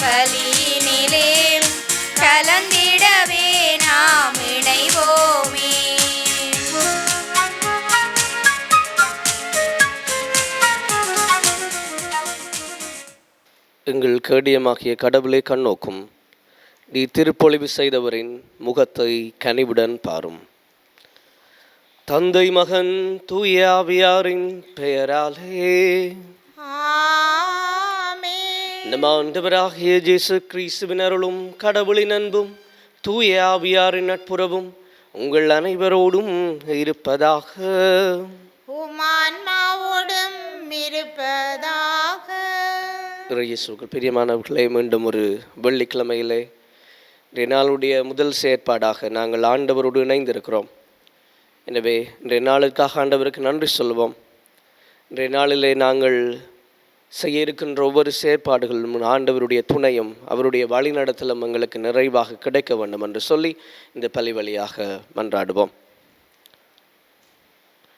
பலியினிலே கலந்திடவே நாம் இணைவோமே. எங்கள் கேடியமாகிய கடவுளை கண்ணோக்கும், நீ திருப்பொழிவு செய்தவரின் முகத்தை கனிவுடன் பாரும். தந்தை மகன் தூய ஆவியாரின் பெயராலே நம் ஆண்டவராகிய இயேசு கிறிஸ்துவின் அருளும் கடவுளின் அன்பும் தூய ஆவியாரின் நட்புறவும் உங்கள் அனைவரோடும் இருப்பதாக. இயேசுவுக்கு பிரியமானவர்களே, மீண்டும் ஒரு வெள்ளிக்கிழமையிலே இன்றைய நாளுடைய முதல் செயற்பாடாக நாங்கள் ஆண்டவரோடு இணைந்திருக்கிறோம். எனவே இன்றைய நாளுக்காக ஆண்டவருக்கு நன்றி சொல்வோம். இன்றைய நாளிலே நாங்கள் செய்ய இருக்கின்ற ஒவ்வொரு செயற்பாடுகளும் ஆண்டவருடைய துணையும் அவருடைய வழிநடத்தலும் எங்களுக்கு நிறைவாக கிடைக்க வேண்டும் என்று சொல்லி இந்த பலி வழியாக மன்றாடுவோம்.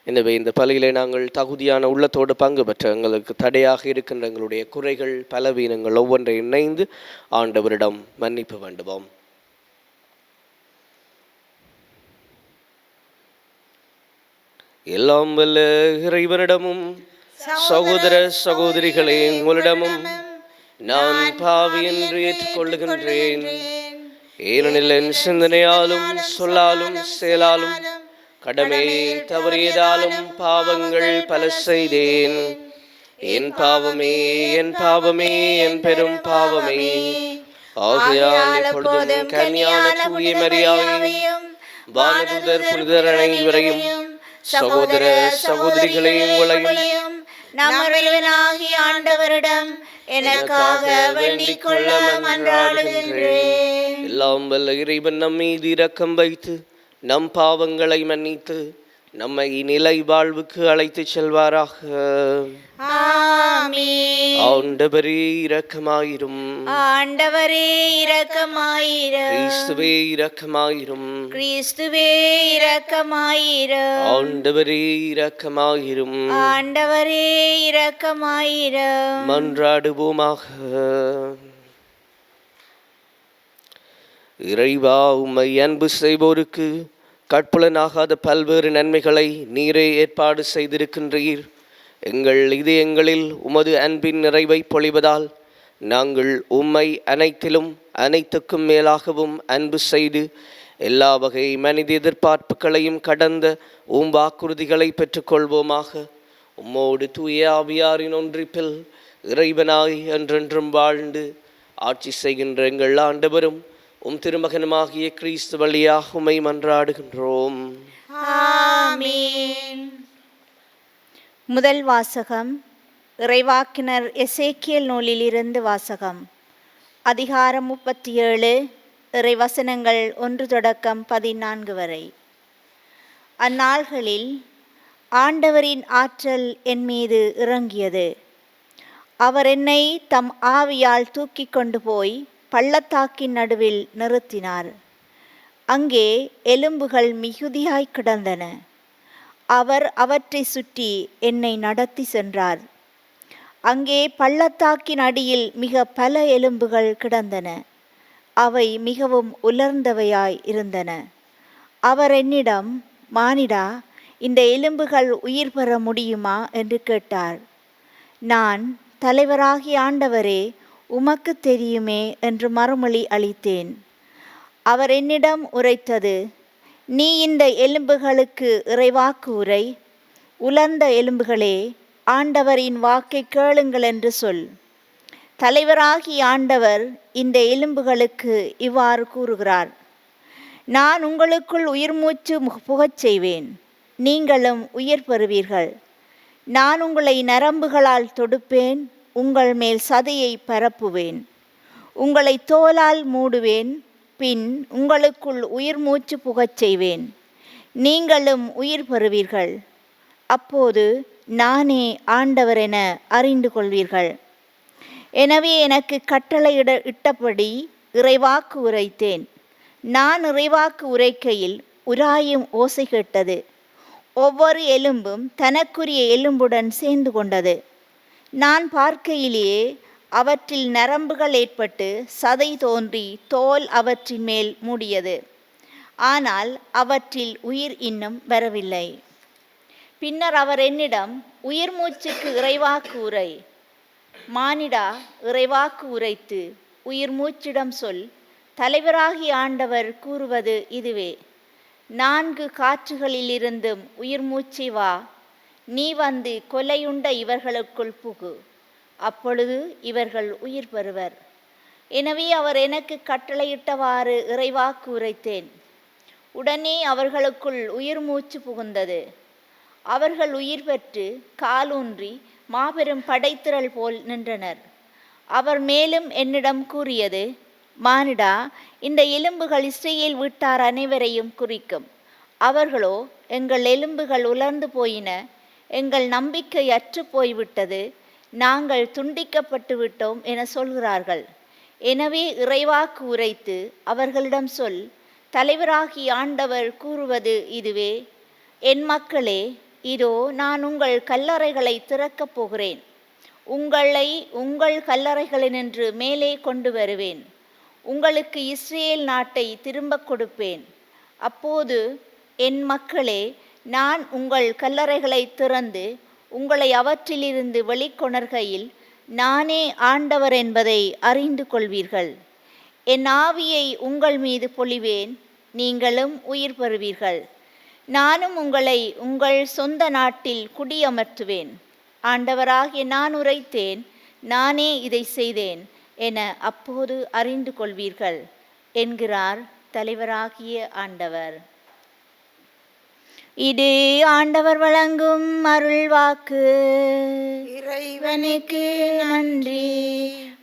எனவே இந்த பலியிலே நாங்கள் தகுதியான உள்ளத்தோடு பங்கு பெற்ற எங்களுக்கு தடையாக இருக்கின்ற எங்களுடைய குறைகள் பலவீனங்கள் ஒவ்வொன்றை இணைந்து ஆண்டவரிடம் மன்னிப்பு வேண்டுவோம். எல்லாம் வல்ல இறைவனிடமும் சகோதர சகோதரிகளே உங்களிடமும் நான் பாவி என்று ஏற்றுக்கொள்ளுகின்றேன். ஏனெனில் என் சிந்தனையாலும் சொல்லாலும் செயலாலும் கடமையை தவறியதாலும் பாவங்கள் பல செய்தேன். என் பாவமே என் பாவமே என் பெரும் பாவமே. ஆகையால் எப்பொழுதும் கன்னியான தூய மரியாதையும் வானதூதர் புனிதர் அனைவரையும் சகோதர சகோதரிகளே உங்களையும் நம்முடையவனாகிய ஆண்டவரிடம் எனக்காக வேண்டிக் கொள்ள மன்றாடுகின்றேன். எல்லாம் வல்ல இறைவன் நம் மீது இரக்கம் வைத்து நம் பாவங்களை மன்னித்து நம்மை நிலை வாழ்வுக்கு அழைத்து செல்வாராக. ஆமென். ஆண்டவரே இரக்கமாயிரும். ஆண்டவரே இரக்கமாயிரும். கிறிஸ்துவே இரக்கமாயிரும். கிறிஸ்துவே இரக்கமாயிரும். ஆண்டவரே இரக்கமாயிரும். ஆண்டவரே இரக்கமாயிரும். மன்றாடுவோமாக. இறைவா, உம்மை அன்பு செய்வோருக்கு கற்புலனாகாத பல்வேறு நன்மைகளை நீரே ஏற்பாடு செய்திருக்கின்றீர். எங்கள் இதயங்களில் உமது அன்பின் நிறைவை பொழிவதால் நாங்கள் உம்மை அனைத்திலும் அனைத்துக்கும் மேலாகவும் அன்பு செய்து எல்லா வகை மனித எதிர்பார்ப்புகளையும் கடந்த வாக்குறுதிகளை பெற்றுக்கொள்வோமாக. உம்மோடு தூய ஆவியாரின் ஒன்றிப்பில் இறைவனாய் என்றென்றும் வாழ்ந்து ஆட்சி செய்கின்ற எங்கள் ஆண்டவரும் உம் திருமகனுமாகிய கிறிஸ்து வழியாக உம்மை மன்றாடுகின்றோம். ஆமென். முதல் வாசகம் இறைவாக்கினர் எசேக்கியேல் நூலிலிருந்து வாசகம். அதிகாரம் 37, இறைவசனங்கள் 1 தொடக்கம் 14 வரை. அந்நாள்களில் ஆண்டவரின் ஆற்றல் என் மீது இறங்கியது. அவர் என்னை தம் ஆவியால் தூக்கி கொண்டு போய் பள்ளத்தாக்கின் நடுவில் நிறுத்தினார். அங்கே எலும்புகள் மிகுதியாய் கிடந்தன. அவர் அவற்றை சுற்றி என்னை நடத்தி சென்றார். அங்கே பள்ளத்தாக்கின் அடியில் மிக பல எலும்புகள் கிடந்தன. அவை மிகவும் உலர்ந்தவையாய் இருந்தன. அவர் என்னிடம், மானிடா, இந்த எலும்புகள் உயிர் பெற முடியுமா என்று கேட்டார். நான், தலைவராகிய ஆண்டவரே, உமக்கு தெரியுமே என்று மறுமொழி அளித்தேன். அவர் என்னிடம் உரைத்தது, நீ இந்த எலும்புகளுக்கு இறைவாக்கு உரை. உலர்ந்த எலும்புகளே, ஆண்டவரின் வாக்கை கேளுங்கள் என்று சொல். தலைவராகிய ஆண்டவர் இந்த எலும்புகளுக்கு இவ்வாறு கூறுகிறார், நான் உங்களுக்குள் உயிர் மூச்சு புகச் செய்வேன். நீங்களும் உயிர் பெறுவீர்கள். நான் உங்களை நரம்புகளால் தொடுப்பேன். உங்கள் மேல் சதையை பரப்புவேன். உங்களை தோலால் மூடுவேன். பின் உங்களுக்குள் உயிர் மூச்சு புகச் செய்வேன். நீங்களும் உயிர் பெறுவீர்கள். அப்போது நானே ஆண்டவர் என அறிந்து கொள்வீர்கள். எனவே எனக்கு கட்டளையிட்டபடி இறைவாக்கு உரைத்தேன். நான் இறைவாக்கு உரைக்கையில் உராயும் ஓசை கேட்டது. ஒவ்வொரு எலும்பும் தனக்குரிய எலும்புடன் சேர்ந்து கொண்டது. நான் பார்க்கையிலேயே அவற்றில் நரம்புகள் ஏற்பட்டு சதை தோன்றி தோல் அவற்றின் மேல் மூடியது. ஆனால் அவற்றில் உயிர் இன்னும் வரவில்லை. பின்னர் அவர் என்னிடம், உயிர் மூச்சுக்கு இறைவாக்கு உரை. மானிடா, இறைவாக்கு உரைத்து உயிர் மூச்சிடம் சொல். தலைவராகிய ஆண்டவர் கூறுவது இதுவே: 4 காற்றுகளிலிருந்தும் உயிர் மூச்சை வா. நீ வந்து கொலையுண்ட இவர்களுக்குள் புகு. அப்பொழுது இவர்கள் உயிர் பெறுவர். எனவே அவர் எனக்கு கட்டளையிட்டவாறு இறைவாக்கு உரைத்தேன். உடனே அவர்களுக்குள் உயிர் மூச்சு புகுந்தது. அவர்கள் உயிர் பெற்று காலூன்றி மாபெரும் படைத்திரள் போல் நின்றனர். அவர் மேலும் என்னிடம் கூறியது: மானிடா, இந்த எலும்புகள் இஸ்ரேல் வீட்டார் அனைவரையும் குறிக்கும். அவர்களோ, எங்கள் எலும்புகள் உலர்ந்து போயின, எங்கள் நம்பிக்கை அற்று போய்விட்டது, நாங்கள் துண்டிக்கப்பட்டு விட்டோம் என சொல்கிறார்கள். எனவே இறைவாக்கு உரைத்து அவர்களிடம் சொல். தலைவராகிய ஆண்டவர் கூறுவது இதுவே: என் மக்களே, இதோ நான் உங்கள் கல்லறைகளை திறக்கப் போகிறேன். உங்களை உங்கள் கல்லறைகளினின்று மேலே கொண்டு வருவேன். உங்களுக்கு இஸ்ரேல் நாட்டை திரும்பக் கொடுப்பேன். அப்போது என் மக்களே, நான் உங்கள் கல்லறைகளை திறந்து உங்களை அவற்றிலிருந்து வெளிக்கொணர்கையில் நானே ஆண்டவர் என்பதை அறிந்து கொள்வீர்கள். என் ஆவியை உங்கள் மீது பொழிவேன், நீங்களும் உயிர் பெறுவீர்கள். நானும் உங்களை உங்கள் சொந்த நாட்டில் குடியமர்த்துவேன். ஆண்டவராகிய நான் உரைத்தேன், நானே இதை செய்தேன் என அப்போது அறிந்து கொள்வீர்கள் என்கிறார் தலைவராகிய ஆண்டவர். இது ஆண்டவர் வழங்கும் அருள்வாக்கு. இறைவனுக்கு நன்றி.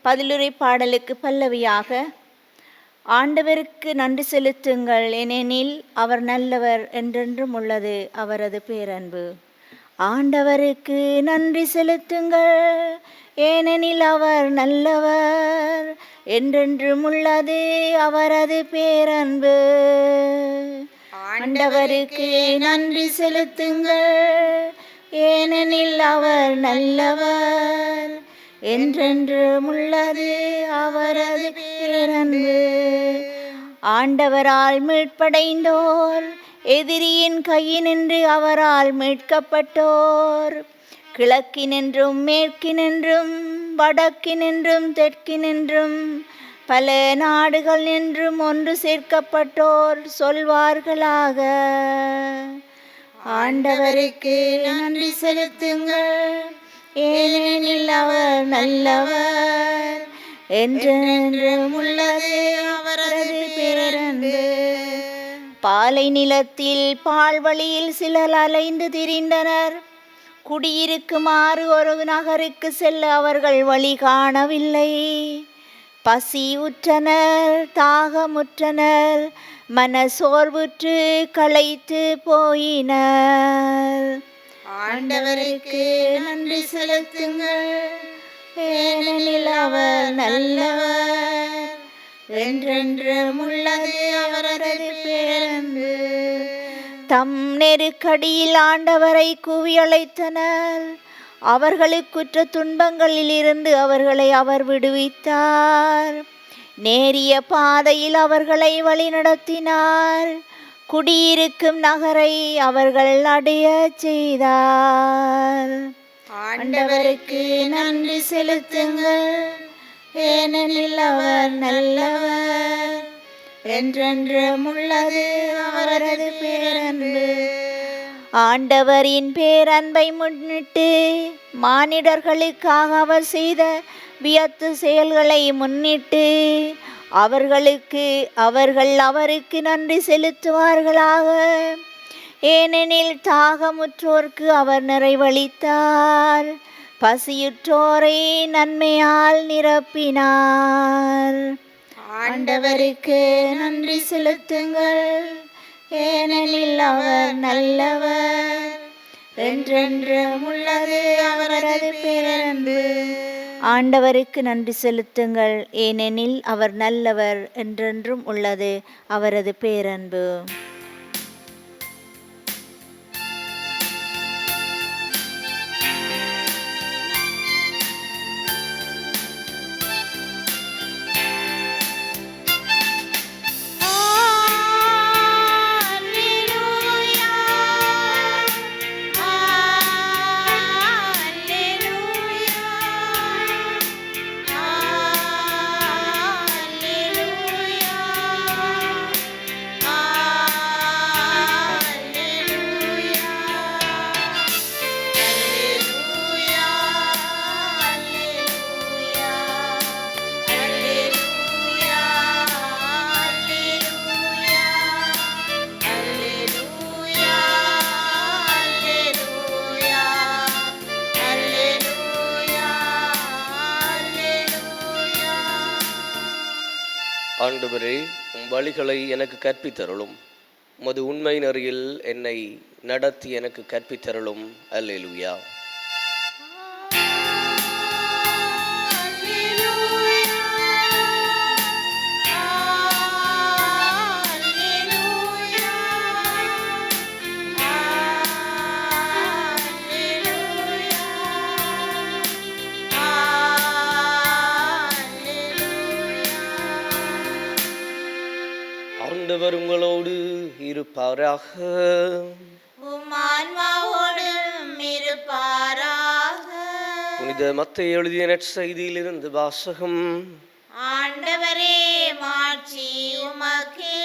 பதிலுரை பாடலுக்கு பல்லவியாக: ஆண்டவருக்கு நன்றி செலுத்துங்கள், ஏனெனில் அவர் நல்லவர், என்றென்றும் உள்ளது அவரது பேரன்பு. ஆண்டவருக்கு நன்றி செலுத்துங்கள், ஏனெனில் அவர் நல்லவர், என்றென்றும் உள்ளது அவரது பேரன்பு. ஆண்டவருக்கு நன்றி செலுத்துங்கள், ஏனெனில் அவர் நல்லவர், என்றென்றும் உள்ளது அவரது பேரன்பு. ஆண்டவரால் மீட்படைந்தோர், எதிரியின் கையினின்று அவரால் மீட்கப்பட்டோர், கிழக்கினின்றும் மேற்கினின்றும் வடக்கினின்றும் தெற்கினின்றும் பல நாடுகள் நின்றும் ஒன்று சேர்க்கப்பட்டோர் சொல்வார்களாக: ஆண்டவருக்கு நன்றி செலுத்துங்கள், ஏனெனில் அவர் நல்லவர், என்றென்றும் உள்ளது அவரது பேரன்பு. பாலை நிலத்தில் பால்வழியில் சிலர் அலைந்து திரிந்தனர். குடியிருக்குமாறு ஒரு நகருக்கு செல்ல அவர்கள் வழி காணவில்லை. பசி உற்றனர், தாகமுற்றனர், மனசோர்வுற்று களைத்து போயினர். ஆண்டவருக்கு நன்றி செலுத்துங்கள், ஏனெனில் அவர் நல்லவர், என்றென்றும் உள்ளது அவரது பேரன்பு. தம் நெருக்கடியில் ஆண்டவரை கூவி அழைத்தனர். அவர்களுக்குற்ற துன்பங்களிலிருந்து அவர்களை அவர் விடுவித்தார். நேரிய பாதையில் அவர்களை வழிநடத்தினார். குடியிருக்கும் நகரை அவர்கள் அடைய செய்தார். ஆண்டவருக்கு நன்றி செலுத்துங்கள், ஏனெனில் அவர் நல்லவர், என்றென்றும் உள்ளது அவரது பேரன்பு. ஆண்டவரின் பேரன்பை முன்னிட்டு மானிடர்களுக்காக அவர் செய்த வியத்து செயல்களை முன்னிட்டு அவர்கள் அவருக்கு நன்றி செலுத்துவார்களாக. ஏனெனில் தாகமுற்றோர்க்கு அவர் நிறைவளித்தார், பசியுற்றோரை நன்மையால் நிரப்பினார். ஆண்டவருக்கு நன்றி செலுத்துங்கள், ஏனெனில் அவர் நல்லவர், என்றென்றும் உள்ளது அவரது பேரன்பு. ஆண்டவருக்கு நன்றி செலுத்துங்கள், ஏனெனில் அவர் நல்லவர், என்றென்றும் உள்ளது அவரது பேரன்பு. ஆண்டவரே, உம் வழிகளை எனக்கு கற்பித்தருளும். உமது உண்மை நெறியில் என்னை நடத்தி எனக்கு கற்பித்தருளும். அல்லேலூயா. ஆண்டவர் உங்களோடு இருப்பாராக. உம் ஆன்மாவோடும் இருப்பாராக. புனித மத்தேயு எழுதிய நற்செய்தியிலிருந்து வாசகம். ஆண்டவரே, மாட்சி உமக்கே.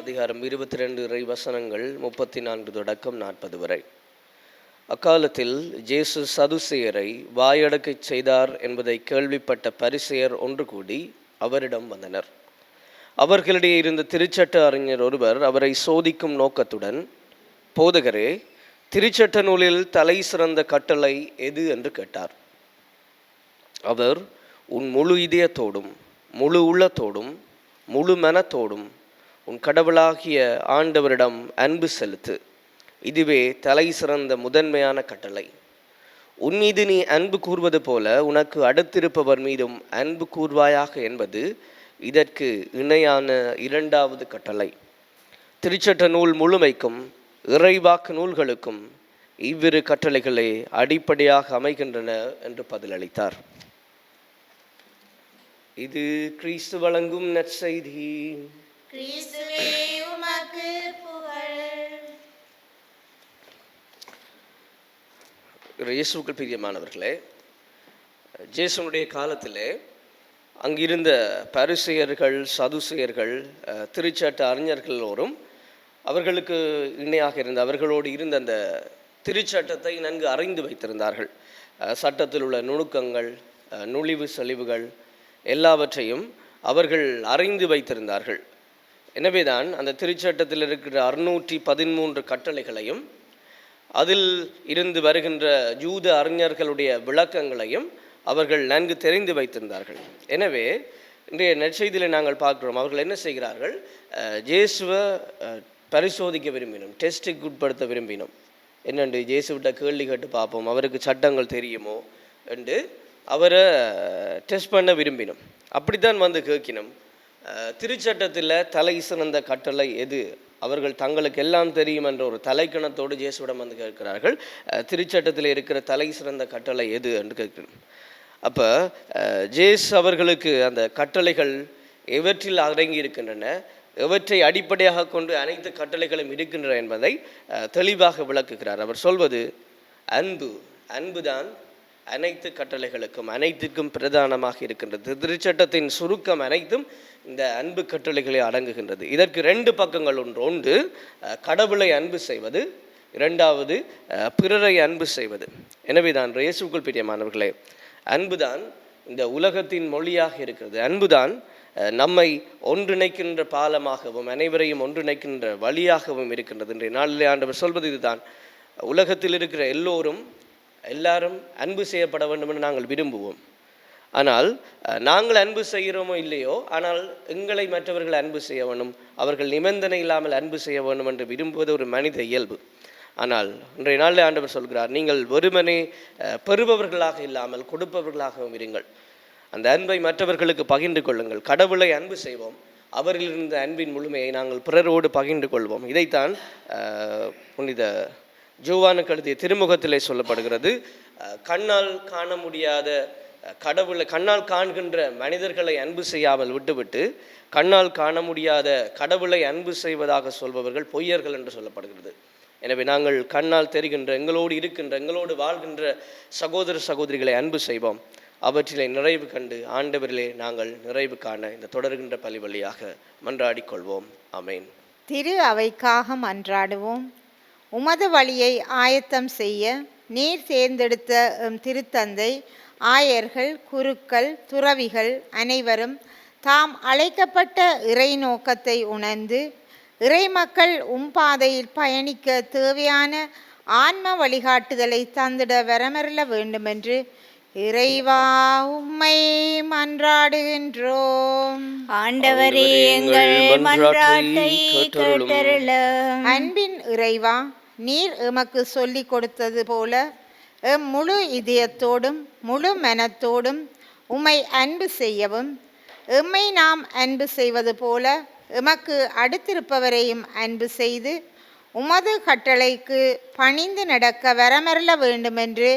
அதிகாரம் 22 இறை வசனங்கள் 34 தொடக்கம் 40 வரை. அக்காலத்தில் இயேசு சதுசேயரை வாயடக்கச் செய்தார் என்பதை கேள்விப்பட்ட பரிசேயர் ஒன்று கூடி அவரிடம் வந்தனர். அவர்களிடையே இருந்த திருச்சட்ட அறிஞர் ஒருவர் அவரை சோதிக்கும் நோக்கத்துடன், போதகரே, திருச்சட்ட நூலில் தலை சிறந்த கட்டளை எது என்று கேட்டார். அவர், உன் முழு இதயத்தோடும் முழு உள்ளத்தோடும் முழு மனத்தோடும் உன் கடவுளாகிய ஆண்டவரிடம் அன்பு செலுத்து, இதுவே தலை சிறந்த முதன்மையான கட்டளை. உன் மீது நீ அன்பு கூர்வது போல உனக்கு அடுத்திருப்பவர் மீதும் அன்பு கூர்வாயாக என்பது இதற்கு இணையான இரண்டாவது கட்டளை. திருச்சட்ட நூல் முழுமைக்கும் இறைவாக்கு நூல்களுக்கும் இவ்விரு கட்டளைகளே அடிப்படையாக அமைகின்றன என்று பதிலளித்தார். இது கிறிஸ்து வழங்கும் நற்செய்தி. கிறிஸ்துவே, உமக்கு புகழ். இயேசுவுக்கு பிரியமானவர்களே, இயேசுனுடைய காலத்திலே அங்கிருந்த பரிசேயர்கள், சதுசேயர்கள், திருச்சட்ட அறிஞர்கள் எல்லோரும் அவர்களுக்கு இணையாக இருந்த அவர்களோடு இருந்த அந்த திருச்சட்டத்தை நன்கு அறிந்து வைத்திருந்தார்கள். சட்டத்தில் உள்ள நுணுக்கங்கள், நுழிவு செழிவுகள் எல்லாவற்றையும் அவர்கள் அறிந்து வைத்திருந்தார்கள். எனவேதான் அந்த திருச்சட்டத்தில் இருக்கிற 613 கட்டளைகளையும் அதில் இருந்து வருகின்ற யூத அறிஞர்களுடைய விளக்கங்களையும் அவர்கள் நன்கு தெரிந்து வைத்திருந்தார்கள். எனவே இன்றைய நற்செய்தியில் நாங்கள் பார்க்கிறோம், அவர்கள் என்ன செய்கிறார்கள், இயேசுவை பரிசோதிக்க விரும்பினோம், டெஸ்ட்டுக்கு உட்படுத்த விரும்பினோம். என்னென்று இயேசுவிட்ட கேள்வி கேட்டு பார்ப்போம், அவருக்கு சட்டங்கள் தெரியுமோ என்று அவரை டெஸ்ட் பண்ண விரும்பினோம். அப்படித்தான் வந்து கேட்கினோம், திருச்சட்டத்தில் தலை சிறந்த கட்டளை எது? அவர்கள் தங்களுக்கு எல்லாம் தெரியும் என்ற ஒரு தலைக்கணத்தோடு இயேசுவிடம் வந்து கேட்கிறார்கள், திருச்சட்டத்தில் இருக்கிற தலை சிறந்த கட்டளை எது என்று கேட்கிறோம். அப்போ ஜேசு அவர்களுக்கு அந்த கட்டளைகள் எவற்றில் அடங்கி இருக்கின்றன, எவற்றை அடிப்படையாக கொண்டு அனைத்து கட்டளைகளும் இருக்கின்றன என்பதை தெளிவாக விளக்குகிறார். அவர் சொல்வது அன்புதான் அனைத்து கட்டளைகளுக்கும் அனைத்துக்கும் பிரதானமாக இருக்கின்றது. திருச்சட்டத்தின் சுருக்கம் அனைத்தும் இந்த அன்பு கட்டளைகளை அடங்குகின்றது. இதற்கு 2 பக்கங்கள் உண்டு. ஒன்று கடவுளை அன்பு செய்வது, இரண்டாவது பிறரை அன்பு செய்வது. எனவே தான் இயேசுவுக்குள் பிரியமானவர்களே, அன்புதான் இந்த உலகத்தின் மொழியாக இருக்கிறது. அன்புதான் நம்மை ஒன்றிணைக்கின்ற பாலமாகவும் அனைவரையும் ஒன்றிணைக்கின்ற வழியாகவும் இருக்கின்றது. இன்றைய நாளிலே ஆண்டவர் சொல்வது இதுதான், உலகத்தில் இருக்கிற எல்லாரும் அன்பு செய்யப்பட வேண்டும் என்று நாங்கள் விரும்புவோம். ஆனால் நாங்கள் அன்பு செய்கிறோமோ இல்லையோ, ஆனால் எங்களை மற்றவர்கள் அன்பு செய்ய வேண்டும், அவர்கள் நிபந்தனை இல்லாமல் அன்பு செய்ய வேண்டும் என்று விரும்புவது ஒரு மனித இயல்பு. ஆனால் இன்றைய நாளில் ஆண்டவர் சொல்கிறார், நீங்கள் வெறுமனே பெறுபவர்களாக இல்லாமல் கொடுப்பவர்களாகவும் இருங்கள். அந்த அன்பை மற்றவர்களுக்கு பகிர்ந்து கொள்ளுங்கள். கடவுளை அன்பு செய்வோம், அவரில் இருந்த அன்பின் முழுமையை நாங்கள் பிறரோடு பகிர்ந்து கொள்வோம். இதைத்தான் புனித யோவானுக்கு எழுதிய திருமுகத்திலே சொல்லப்படுகிறது. கண்ணால் காண முடியாத கடவுளை, கண்ணால் காண்கின்ற மனிதர்களை அன்பு செய்யாமல் விட்டுவிட்டு கண்ணால் காண முடியாத கடவுளை அன்பு செய்வதாக சொல்பவர்கள் பொய்யர்கள் என்று சொல்லப்படுகிறது. எனவே நாங்கள் கண்ணால் தெரிகின்ற, எங்களோடு இருக்கின்ற, எங்களோடு வாழ்கின்ற சகோதர சகோதரிகளை அன்பு செய்வோம். அவற்றிலே நிறைவு கண்டு ஆண்டவரிலே நாங்கள் நிறைவு காண இந்த தொடர்கின்ற பலி வழியாக மன்றாடிக் கொள்வோம். ஆமேன். திரு அவைக்காக மன்றாடுவோம். உமது வழியை ஆயத்தம் செய்ய நீர் தேர்ந்தெடுத்த திருத்தந்தை, ஆயர்கள், குருக்கள், துறவிகள் அனைவரும் தாம் அழைக்கப்பட்ட இறை நோக்கத்தை உணர்ந்து இறை மக்கள் பாதையில் பயணிக்க தேவையான ஆன்ம வழிகாட்டுதலை தந்திட வரமருள வேண்டுமென்று இறைவா உம்மை மன்றாடுகின்றோம். ஆண்டவரே எங்கள் மன்றாட்டை கேட்டருளும். அன்பின் இறைவா, நீர் எமக்கு சொல்லிக் கொடுத்தது போல எம் முழு இதயத்தோடும் முழு மனத்தோடும் உம்மை அன்பு செய்யவும், எம்மை நாம் அன்பு செய்வது போல எமக்கு அடுத்திருப்பவரையும் அன்பு செய்து உமது கட்டளைக்கு பணிந்து நடக்க வரமருள வேண்டுமென்று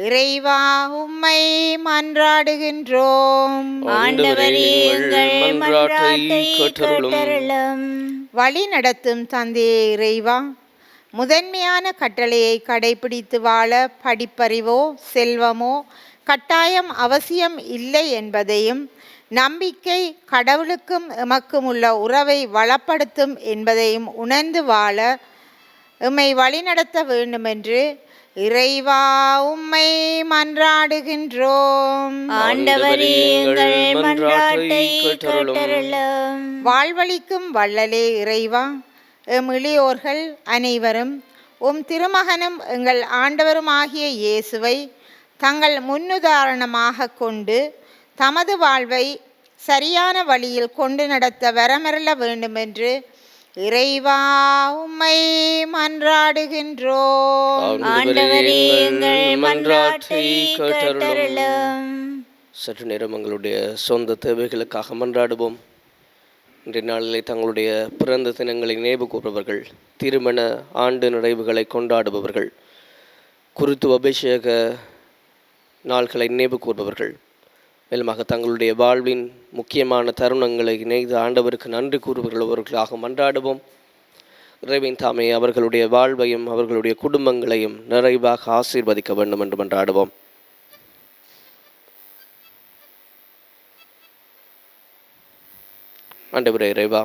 இறைவா உம்மை மன்றாடுகின்றோம். ஆண்டவரே எங்கள் மன்றாட்டை கேட்டருளும். வழி நடத்தும் தந்தையே இறைவா, முதன்மையான கட்டளையை கடைபிடித்து வாழ படிப்பறிவோ செல்வமோ கட்டாயம் அவசியம் இல்லை என்பதையும், நம்பிக்கை கடவுளுக்கும் எமக்கும் உள்ள உறவை வளப்படுத்தும் என்பதையும் உணர்ந்து வாழ எம்மை வழிநடத்த வேண்டுமென்று இறைவா உம்மை மன்றாடுகின்றோம். ஆண்டவரே எங்கள் மன்றாட்டை கேட்டருளும். வாழ்வளிக்கும் வள்ளலே இறைவா, எம் இளையோர்கள் அனைவரும் உம் திருமகனும் எங்கள் ஆண்டவரும் ஆகிய இயேசுவை தங்கள் முன்னுதாரணமாக கொண்டு தமது வாழ்வை சரியான வழியில் கொண்டு நடத்த வரமருள வேண்டுமென்று இறைவா உம்மை மன்றாடுகின்றோம். ஆண்டவரே எங்கள் மன்றாட்டை கேட்டருளும். சற்று நேரம் எங்களுடைய சொந்த தேவைகளுக்காக மன்றாடுவோம். இன்றைய நாளிலே தங்களுடைய பிறந்த தினங்களை நினைவு கூறுபவர்கள், திருமண ஆண்டு நிறைவுகளை கொண்டாடுபவர்கள், குருத்துவ அபிஷேக நாள்களை நினைவு கூறுபவர்கள், மேலுமாக தங்களுடைய வாழ்வின் முக்கியமான தருணங்களை இணைந்து ஆண்டவருக்கு நன்றி கூறுபவர்களாக மன்றாடுவோம். இறைவன் தாமே அவர்களுடைய வாழ்வையும் அவர்களுடைய குடும்பங்களையும் நிறைவாக ஆசீர்வதிக்க வேண்டும் என்று மன்றாடுவோம். ஆண்டவரே இறைவா,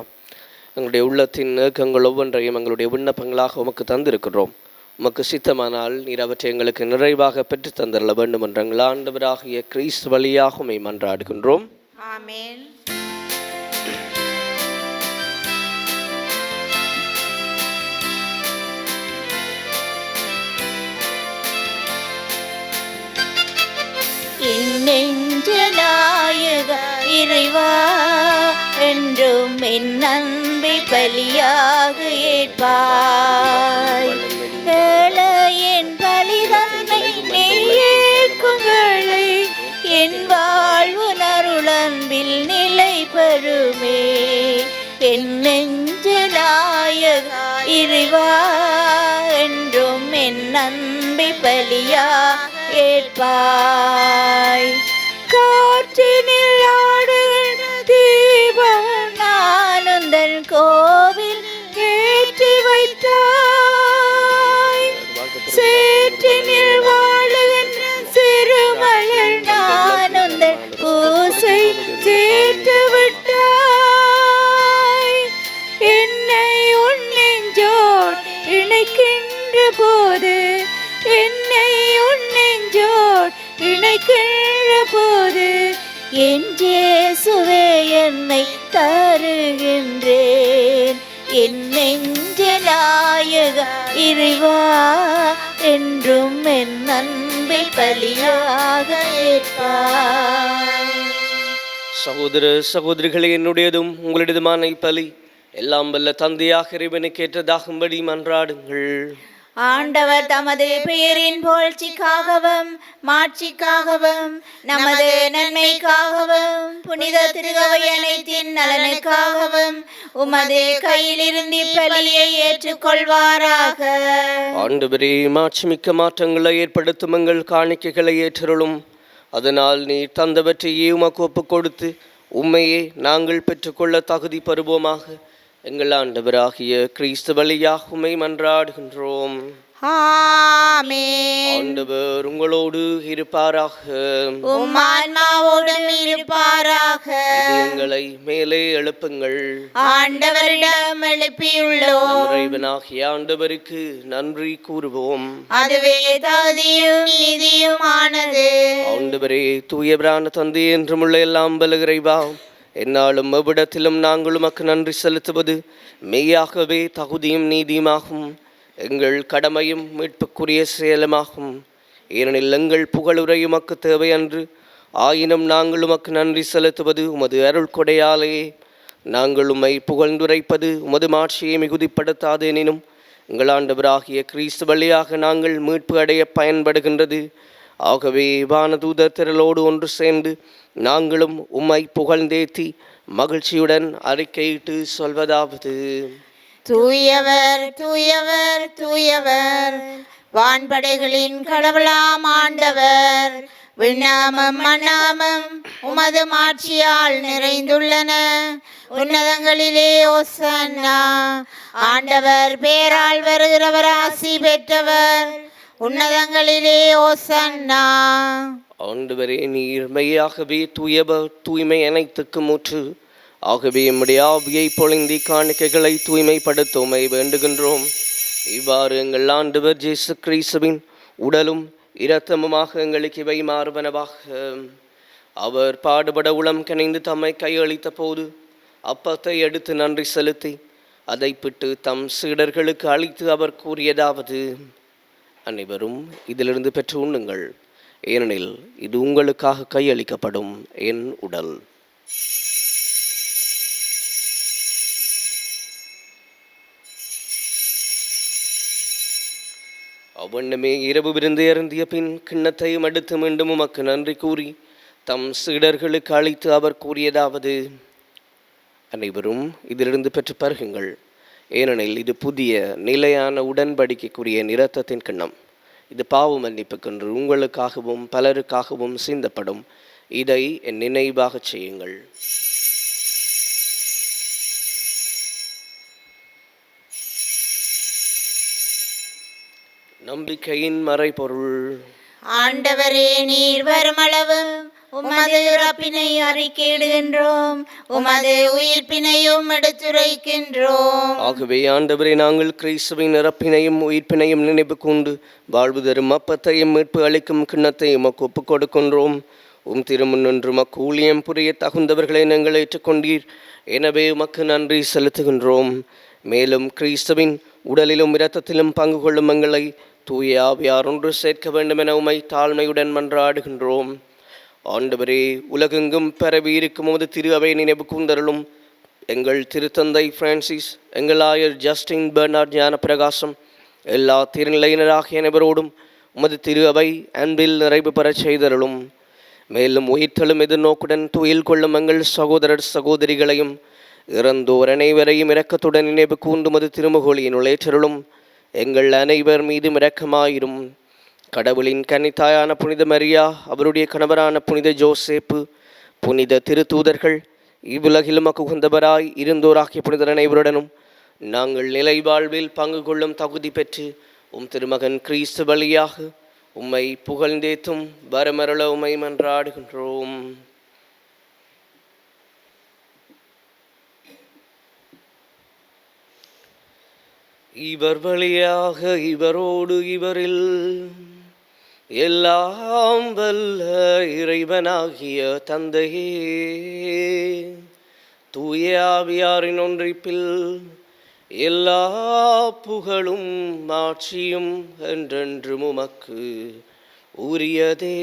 எங்களுடைய உள்ளத்தின் ஏக்கங்கள் ஒவ்வொன்றையும் எங்களுடைய விண்ணப்பங்களாக உமக்கு தந்திருக்கிறோம். உமக்கு சித்தமானால் நீர் அவற்றை எங்களுக்கு நிறைவாக பெற்று தந்தரல வேண்டும் என்ற எங்கள் ஆண்டவராகிய கிறிஸ்து வழியாக உம்மை மன்றாடுகின்றோம். ஆமென். நெஞ்சநாயக இறைவா, என்றும் என் அன்பை பலியாக ஏற்பாய். ஏழையின் பலி தன்னை நெய்யேற்கும் வேளை என் வாழ்வு நருளன்பில் நிலை பெறுமே. என் நெஞ்சநாயக இறைவா, என்றும் என் அன்பை பலியாக ஏற்பாய். காற்றினில் ஆடுகின்ற தீபம் நானுந்தன் கோவில் ஏற்றி வைத்தாய். சேற்றினில் வாழுகின்ற சிறுமலர் நானுந்தன் பூசை சேர்த்து விட்டாய். என்னை உன் நெஞ்சோடு இணைக்கின்ற போது, என்னை உன் நெஞ்சோடு இணைக்கின்ற போது, என் இயேசுவே என்னை தருகின்றேன். என் நெஞ்சநாயக இறைவா, என்றும் என் அன்பை பலியாக ஏற்பாய். சகோதர சகோதரிகளே, என்னுடையதும் உங்களுடையதுமான இப்பலி எல்லாம் வல்ல தந்தையாக இறைவனுக்கு ஏற்றதாகும்படி மன்றாடுங்கள். ஆண்டவர் தமது பெயரின் புகழ்ச்சிக்காகவும் மாட்சிக்காகவும் நமது நன்மைக்காகவும் புனித திருகவை அனைத்தின் நலனுக்காகவும் உமது கையிலிருந்து இப்பலியை ஏற்றுக்கொள்வாராக. ஆண்டவரே, மாட்சிமிக்க மாற்றங்களை ஏற்படுத்தும் எங்கள் காணிக்கைகளை ஏற்றருளும். அதனால் நீர் தந்தவற்றையே உமக்கு ஒப்புக் கொடுத்து உம்மையே நாங்கள் பெற்றுக்கொள்ள தகுதி பெறுவோமாக. எங்கள் ஆண்டவராகிய கிறிஸ்து வழியாக உம்மை மன்றாடுகின்றோம். ஆமென். ஆண்டவர் உங்களோடு இருப்பாராக. உம் ஆன்மாவோடும் இருப்பாராக. எங்களை மேலே எழுப்புங்கள். ஆண்டவரிடம் எழுப்பியுள்ளோம். இறைவனாகிய ஆண்டவருக்கு நன்றி கூறுவோம். அதுவே தகுதியும் நீதியுமானது. ஆண்டவரே, தூய பிரான தந்தை என்றுமுள்ள எல்லாம் வல்ல இறைவா, என்னாலும் எவ்விடத்திலும் நாங்கள் உமக்கு நன்றி செலுத்துவது மெய்யாகவே தகுதியும் நீதியுமாகும். எங்கள் கடமையும் மீட்புக்குரிய செயலுமாகும். ஏனெனில் எங்கள் புகழுரை உமக்கு தேவை அன்று. ஆயினும் நாங்கள் உமக்கு நன்றி செலுத்துவது உமது அருள் கொடையாலே. நாங்கள் உம்மை புகழ்ந்துரைப்பது உமது மாட்சியை மிகுதிப்படுத்தாது எனினும் எங்கள் ஆண்டவராகிய கிறிஸ்து வழியாக நாங்கள் மீட்பு அடைய பயன்படுகின்றது. ஆகவே வானதூதர் திரளோடு ஒன்று சேர்ந்து நாங்களும் உம்மை புகழ்ந்தேத்தி மகிழ்ச்சியுடன் அறிக்கையிட்டு சொல்வதாவது: தூயவர் தூயவர் தூயவர், வான்படைகளின் கடவுளாம் ஆண்டவர். விண்ணாமம் மண்ணாமம் உமது மாட்சியால் நிறைந்துள்ளன. உன்னதங்களிலே ஓசன்னா. ஆண்டவர் பேரால் வருகிறவர் ஆசி பெற்றவர். உன்னதங்களிலே ஓசன்னா. ஆண்டவரே, நீர் மெய்யாகவே தூயவர், தூய்மை அனைத்துக்கும் ஊற்று. ஆகவே எம்முடைய ஆவியை பொழிந்தி காணிக்கைகளை தூய்மைப்படுத்துமை வேண்டுகின்றோம். இவ்வாறு எங்கள் ஆண்டவர் இயேசு கிறிஸ்துவின் உடலும் இரத்தமுமாக எங்களுக்கு இவை மாறுவனவாக. அவர் பாடுபட உளம் கனிந்து தம்மை கையளித்த போது அப்பத்தை எடுத்து நன்றி செலுத்தி அதை பிட்டு தம் சீடர்களுக்கு அளித்து அவர் கூறியதாவது: அனைவரும் இதிலிருந்து பெற்று உண்ணுங்கள், ஏனெனில் இது உங்களுக்காக கையளிக்கப்படும் என் உடல். அவ்வண்ணமே இரவு விருந்து அருந்திய பின் கிண்ணத்தையும் எடுத்து மீண்டும் உமக்கு நன்றி கூறி தம் சீடர்களுக்கு அளித்து அவர் கூறியதாவது: அனைவரும் இதிலிருந்து பெற்று பருகுங்கள், ஏனெனில் இது புதிய நிலையான உடன்படிக்கைக்குரிய இரத்தத்தின் கிண்ணம். இது பாவ மன்னிப்புக்கென்று உங்களுக்காகவும் பலருக்காகவும் சிந்தப்படும். இதை என் நினைவாக செய்யுங்கள். நம்பிக்கையின் மறைபொருள். ஆண்டவரே, நீர் வருமளவு உமது இறப்பினை அறிக்கையிடுகின்றோம், உமது உயிர்ப்பினையும் எடுத்துரைக்கின்றோம். ஆகவே ஆண்டவரே, நாங்கள் கிறிஸ்துவின் இறப்பினையும் உயிர்ப்பினையும் நினைவு கூர்ந்து வாழ்வு தரும் அப்பத்தையும் மீட்பு அளிக்கும் கிண்ணத்தையும் உமக்கு ஒப்புக் கொடுக்கின்றோம். திருமுன்னின்று உமக்கு ஊழியம் புரிய தகுந்தவர்களை நாங்கள் ஏற்றுக்கொண்டீர். எனவே உமக்கு நன்றி செலுத்துகின்றோம். மேலும் கிறிஸ்துவின் உடலிலும் இரத்தத்திலும் பங்கு கொள்ளும் எங்களை தூய ஆவியார் ஒன்று சேர்க்க வேண்டும் என உம்மை தாழ்மையுடன் மன்றாடுகின்றோம். ஆண்டவரே, உலகெங்கும் பரவி இருக்கும் உமது திரு அவை நினைவு கூர்ந்தருளும். எங்கள் திருத்தந்தை பிரான்சிஸ், எங்கள் ஆயர் ஜஸ்டின் பெர்னார்ட் ஞான பிரகாசம், எல்லா திருநிலையினராகிய அனைவரோடும் உமது திரு அவை அன்பில் நிறைவு பெறச் செய்தருளும். மேலும் உயிர்த்தெழும் எதிர்நோக்குடன் துயில் கொள்ளும் எங்கள் சகோதரர் சகோதரிகளையும் இறந்தோர் அனைவரையும் இரக்கத்துடன் நினைவு கூர்ந்து உமது திருமுகொலியின் உழைச்சருளும். எங்கள் அனைவர் மீதும் இரக்கமாயிரும். கடவுளின் கன்னித்தாயான புனித மரியா, அவருடைய கணவரான புனித ஜோசேப்பு, புனித திருத்தூதர்கள், இவ்வுலகிலும் உகந்தவராய் இருந்தோராகிய புனிதர் அனைவருடனும் நாங்கள் நிலை வாழ்வில் பங்கு கொள்ளும் தகுதி பெற்று திருமகன் கிறிஸ்து வழியாக உம்மை புகழ்ந்தேத்தும் வரமருள உம்மை மன்றாடுகின்றோம். இவர் வழியாக இவரோடு இவரில் எல்லாம் வல்ல இறைவனாகிய தந்தையே, தூய ஆவியாரின் ஒன்றிப்பில் எல்லா புகழும் ஆட்சியும் என்றென்றும் உமக்கு உரியதே.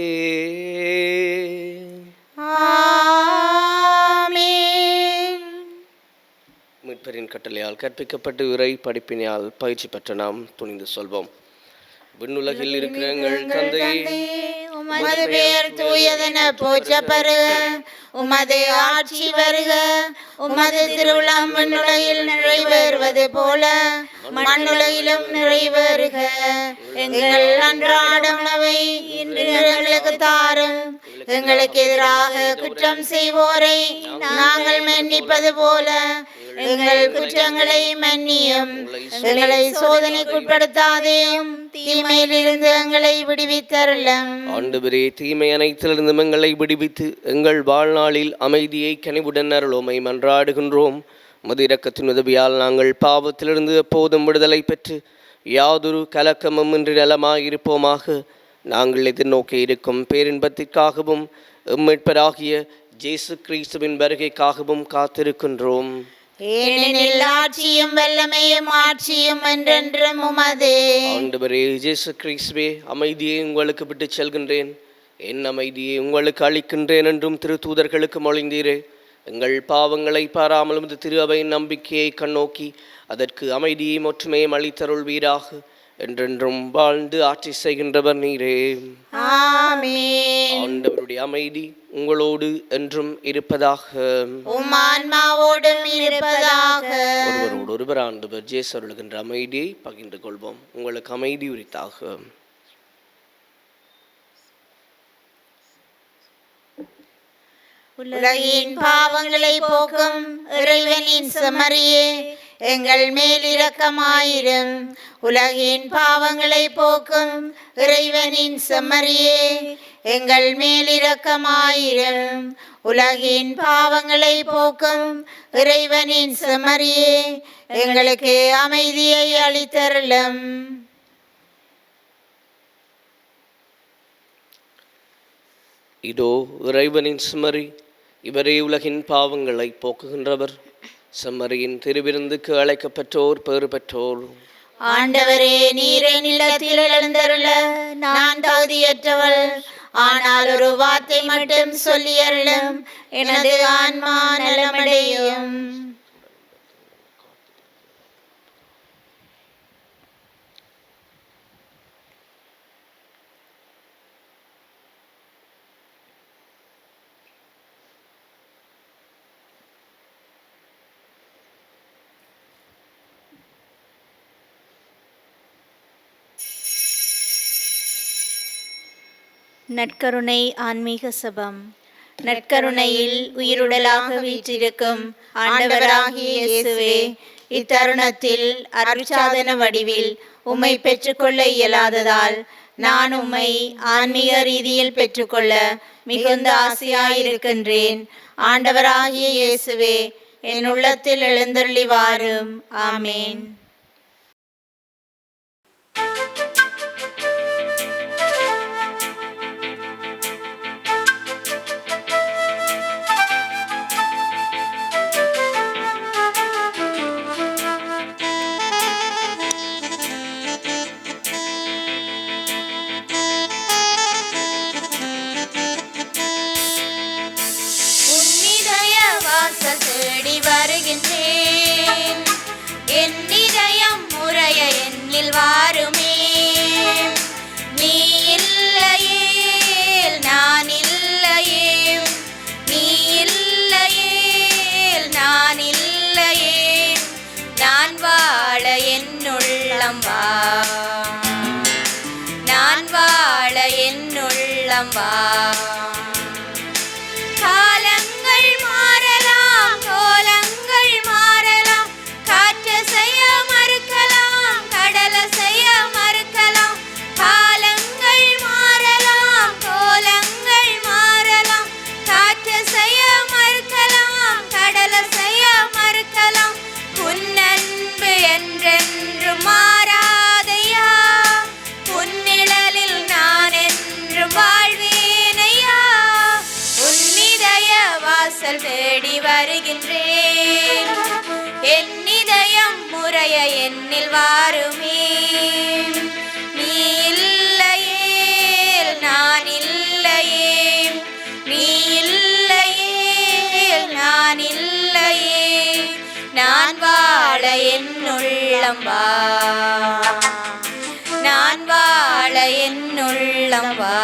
மீட்பரின் கட்டளையால் கற்பிக்கப்பட்டு இறை படிப்பினால் பயிற்சி பெற்ற நாம் துணிந்து சொல்வோம்: விண்ணுலகில் இருக்கிற எங்கள் தந்தையே, உமது பெயர் தூயதென போற்ற பெறுக. உமது ஆட்சி வருக. உமது திருவுளம் விண்ணுலகில் நிறைவேறுவது போல மண்ணுலகிலும் நிறைவேறுக. எங்கள் அன்றாட உணவை இன்று எங்களுக்கு தாரும். எங்களுக்கு எதிராக குற்றம் செய்வோரை நாங்கள் மன்னிப்பது போல எங்கள் குற்றங்களை மன்னியும். எங்களை சோதனைக்குட்படுத்தாதேயும், தீமையிலிருந்து எங்களை விடுவித்தருளும். ஆண்டவரே, தீமை அனைத்திலிருந்து எங்களை விடுவித்து எங்கள் வாழ்நாளில் அமைதியை கனிவுடன் அருளுமை மன்றாடுகின்றோம். உமது இரக்கத்தின் உதவியால் நாங்கள் பாவத்திலிருந்து எப்போதும் விடுதலை பெற்று யாதொரு கலக்கமும் இன்றி நலமாயிருப்போமாக. நாங்கள் எதிர்நோக்கி இருக்கும் பேரின்பத்திற்காகவும் மீட்பராகிய இயேசு கிறிஸ்துவின் வருகைக்காகவும் காத்திருக்கின்றோம். ஏனெனில் ஆட்சியும் வல்லமையும் ஆட்சியும் என்றென்றும் உமதே. ஆண்டவரே இயேசு கிறிஸ்துவே, அமைதியை உங்களுக்கு விட்டு செல்கின்றேன், என் அமைதியை உங்களுக்கு அளிக்கின்றேன் என்றும் திருத்தூதர்களுக்கு மொழிந்தீரே. எங்கள் பாவங்களை பாராமலும் திரு அவையின் நம்பிக்கையை கண்ணோக்கி அதற்கு அமைதியையும் ஒற்றுமையும் அளித்தருள்வீராக. என்றென்றும் வாழ்ந்து ஆட்சி செய்கின்றவர் நீரே. ஆமென். ஆண்டவருடைய அமைதி உங்களோடு என்றும் இருப்பதாக. உம் ஆன்மாவோடும் இருப்பதாக. ஒருவரோடு ஒருவர் ஆண்டவர் இயேசு அருளுகின்ற அமைதியை பகிர்ந்து கொள்வோம். உங்களுக்கு அமைதி உரித்தாக. உலகின் பாவங்களை போக்கும் இறைவனின் செம்மறியே, எங்கள் மேல் இரக்கமாயிரும். உலகின் பாவங்களை போக்கும் இறைவனின் செம்மறியே, எங்கள் மேல் இரக்கமாயிரும். உலகின் பாவங்களை போக்கும் இறைவனின் செம்மறியே, எங்களுக்கு அமைதியை அளித்தருளும். இதோ இறைவனின் செம்மறி, இவரே உலகின் பாவங்களை போக்குகின்றவர். செம்மறியின் திருவிருந்துக்கு அழைக்கப்பெற்றோர் பேறு பெற்றோர். ஆண்டவரே, நீரே நிலத்தில் எழுந்தருள நான் தகுதியற்றவள். ஆனால் ஒரு வார்த்தை மட்டும் சொல்லியருளும், எனது ஆன்மா நலமடையும். நற்கருணை ஆன்மீக சபம். நற்கருணையில் உயிருடலாக வீற்றிருக்கும் ஆண்டவராகிய இயேசுவே, இத்தருணத்தில் அருட்சாதன வடிவில் உம்மை பெற்றுக்கொள்ள இயலாததால் நான் உம்மை ஆன்மீக ரீதியில் பெற்றுக்கொள்ள மிகுந்த ஆசையாயிருக்கின்றேன். ஆண்டவராகிய இயேசுவே, என் உள்ளத்தில் எழுந்தருளி வாரும். ஆமேன். தேடி வருகின்றேன், என் இதயம் முறைய என்னில் வாருமே. நீ இல்லையே நான் இல்லையே, நீ இல்லையே நான் இல்லையே, நான் வாழ என்னுள்ளம் வா, நான் வாழ என்னுள்ளம் வா. தேடி வருகின்றேன், என் இதயம் முறைய என்னில் வாருமே. நீ இல்லையே நான் இல்லையே, நீ இல்லையே நான் இல்லையே, நான் வாழ என்னுள்ளம் வா, நான் வாழ என்னுள்ளம் வா.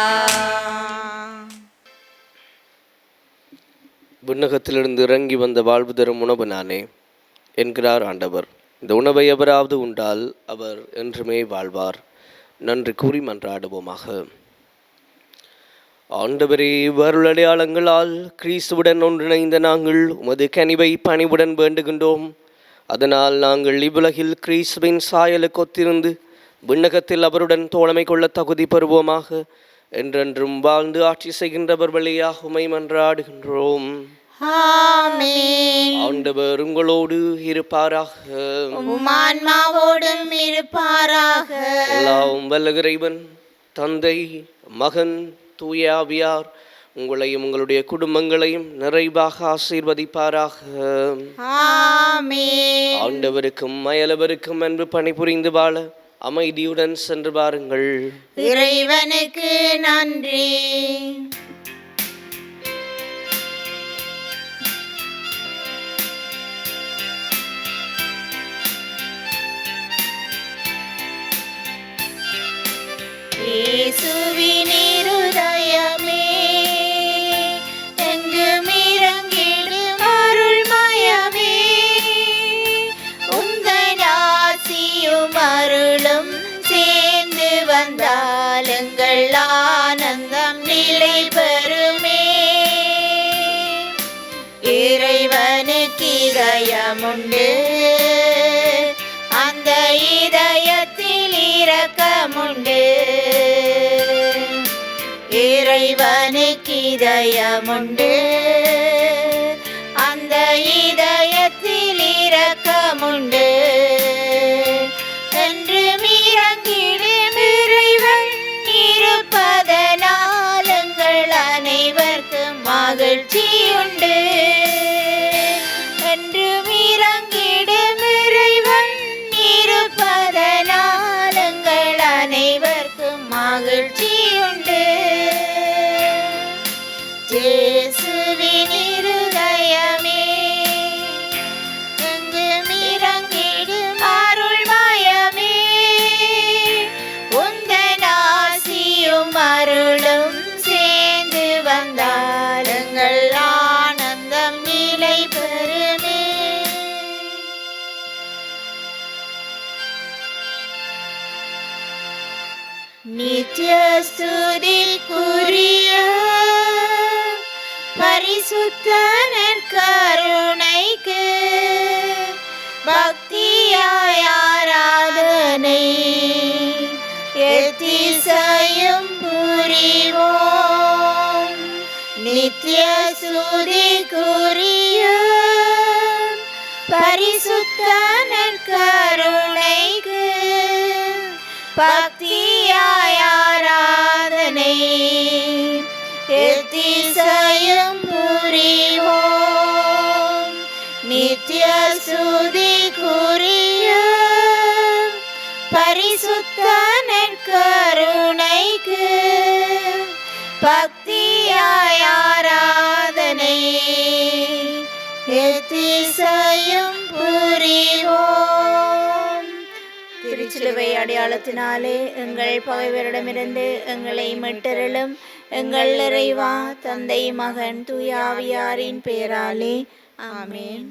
விண்ணகத்திலிருந்து இறங்கி வந்த வாழ்வு தரும் உணவு நானே என்கிறார் ஆண்டவர். இந்த உணவை எவராவது உண்டால் அவர் என்றுமே வாழ்வார். நன்றி கூறி மன்றாடுவோமாக. ஆண்டவரே, அருளடையாளங்களால் கிறிஸ்துவுடன் ஒன்றிணைந்த நாங்கள் உமது கனிவை பணிவுடன் வேண்டுகின்றோம். அதனால் நாங்கள் இவ்வுலகில் கிறிஸ்துவின் சாயலுக்கு ஒத்திருந்து விண்ணகத்தில் அவருடன் தோழமை கொள்ள தகுதி பெறுவோமாக. என்றென்றும் வாழ்ந்து ஆட்சி செய்கின்றவர் வழியாக உம்மை மன்றாடுகின்றோம். ஆமென். ஆண்டவர் உங்களோடு இருப்பாராக, உம் ஆன்மாவோடும் இருப்பாராக. எல்லாம் வல்ல இறைவன் தந்தை, மகன், தூய ஆவியார் உங்களையும் உங்களுடைய குடும்பங்களையும் நிறைவாக ஆசீர்வதிப்பாராக. ஆமென். ஆண்டவருக்கும் அயலவருக்கும் அன்பு பணிபுரிந்து வாழ அமைதியுடன் சென்று பாருங்கள். இறைவனுக்கு நன்றி. இயேசுவின் இருதயமே எங்கும் இறங்கிடும் அருள்மயமே, உந்தன் ஆசியும் அருளும் சேர்ந்து வந்தால் எங்கள் ஆனந்தம் நிலை பெறுமே. இறைவனுக்கு இதயமுண்டு, அந்த இதயத்தில் இரக்கமுண்டு. இறைவனுக்கு இதயமுண்டு, அந்த இதயத்தில் இரக்கமுண்டு. என்றும் இறங்கிடும் இறைவன் இருப்பதனால் எங்கள் அனைவருக்கும் மகிழ்ச்சியுண்டு. என்றும் இறங்கிடும் இறைவன் இருப்பதனால் எங்கள் அனைவருக்கும் மகிழ்ச்சியுண்டு. இயேசுவின் இருதயமே எங்கும் இறங்கிடும் அருள்மயமே, உந்தன் ஆசியும் அருளும் சேர்ந்து வந்தால் எங்கள் ஆனந்தம் நிலை பெறுமே. நித்ய ஸ்துதிக்குரிய பரிசுத்த நற்கருணைக்கு பக்தியாய் ஆராதனை எத்திசையும் புரிவோம். நித்ய ஸ்துதிக்குரிய பரிசுத்த நற்கருணைக்கு பக்தியாய் ஆராதனை எத்திசையும் புரிவோம். நித்ய ஸ்துதிக்குரிய பரிசுத்த நற்கருணைக்கு பக்தியாய் ஆராதனை எத்திசையும் புரிவோம். திருச்சிலுவை அடையாளத்தினாலே எங்கள் பகைவரிடமிருந்து எங்களை மீட்டருளும். எங்கள் இறைவா, தந்தை, மகன், தூய ஆவியாரின் பெயராலே ஆமென்.